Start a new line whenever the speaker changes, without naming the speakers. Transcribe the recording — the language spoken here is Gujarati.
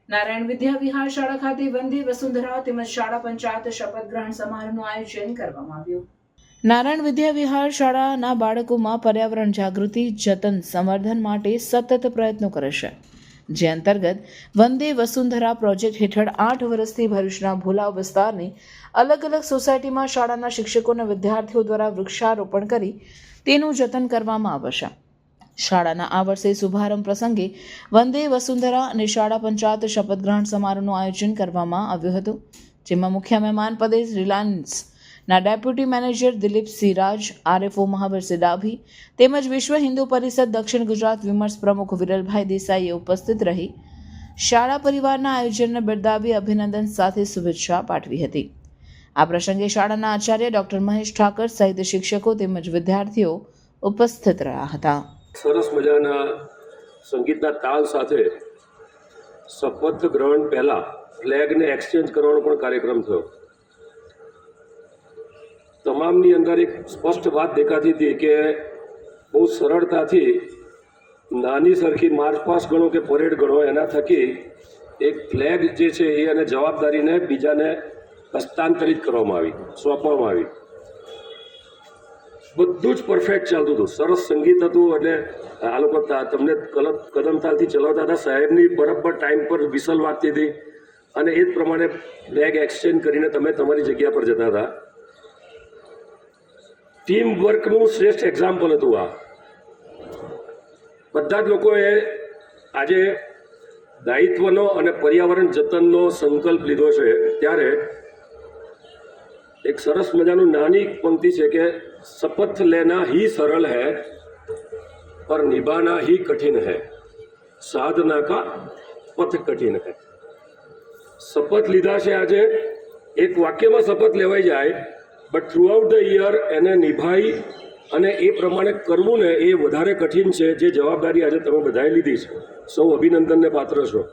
નારાયણ વિદ્યા વિહાર શાળા ખાતે વંદે વસુંધરા તેમજ શાળા પંચાયત શપથ ગ્રહણ સમારોહનું આયોજન કરવામાં આવ્યું. નારાયણ વિદ્યા વિહાર શાળાના બાળકોમાં પર્યાવરણ જાગૃતિ, જતન, સંવર્ધન માટે સતત પ્રયત્નો કરે છે. જે અંતર્ગત વંદે વસુંધરા પ્રોજેક્ટ હેઠળ 8 વર્ષથી ભરૂચના ભોલાવ વિસ્તારની અલગ અલગ સોસાયટીમાં શાળાના શિક્ષકો અને વિદ્યાર્થીઓ દ્વારા વૃક્ષારોપણ કરી તેનું જતન કરવામાં આવશે. શાળાના આ વર્ષે શુભારંભ પ્રસંગે વંદે વસુંધરા અને શાળા પંચાયત શપથ ગ્રહણ સમારોહનું આયોજન કરવામાં આવ્યું હતું, જેમાં મુખ્ય મહેમાન પદે રિલાયન્સના deputy manager Dilip Siraj, RFO Mahavirsinh Dabhi તેમજ વિશ્વ હિન્દુ પરિષદ દક્ષિણ ગુજરાત વિમર્શ પ્રમુખ વિરલભાઈ દેસાઈએ ઉપસ્થિત રહી શાળા પરિવારના આયોજનને બિરદાવી અભિનંદન સાથે શુભેચ્છા પાઠવી હતી. આ પ્રસંગે શાળાના આચાર્ય ડોક્ટર મહેશ ઠાકર સહિત શિક્ષકો તેમજ વિદ્યાર્થીઓ ઉપસ્થિત રહ્યા હતા.
સરસ મજાના સંગીતના તાલ સાથે શપથ ગ્રહણ પહેલા ફ્લેગને એક્સચેન્જ કરવાનો પણ કાર્યક્રમ થયો. તમામની અંદર એક સ્પષ્ટ વાત દેખાતી હતી કે બહુ સરળતાથી નાની સરખી માર્ચ પાસ્ટ ગણો કે પરેડ ગણો, એના થકી એક ફ્લેગ જે છે એ અને જવાબદારીને બીજાને હસ્તાંતરિત કરવામાં આવી, સોંપવામાં આવી. બધું જ પરફેક્ટ ચાલતું હતું, સરસ સંગીત હતું. એટલે આ લોકો તમને કદમ તાલથી ચલાવતા હતા, સાહેબની બરાબર ટાઈમ પર વિસલ વાગતી હતી અને એ જ પ્રમાણે ફ્લેગ એક્સચેન્જ કરીને તમે તમારી જગ્યા પર જતા હતા. ટીમ વર્કનું શ્રેષ્ઠ એક્ઝામ્પલ હતું આ. બધા જ લોકોએ આજે દાયિત્વનો અને પર્યાવરણ જતનનો સંકલ્પ લીધો છે. ત્યારે એક સરસ મજાનું નાની પંક્તિ છે કે શપથ લેના ही सरल है पर निभाना ही कठिन है, साधना का पथ कठिन है. શપથ લીધા છે આજે, એક વાક્યમાં શપથ લેવાઈ જાય, but through out the year એને નિભાઈ અને એ પ્રમાણે કરવું ને એ વધારે કઠિન છે. જે જવાબદારી આજે તમે બધાએ લીધી છે, સૌ અભિનંદનને પાત્ર છો.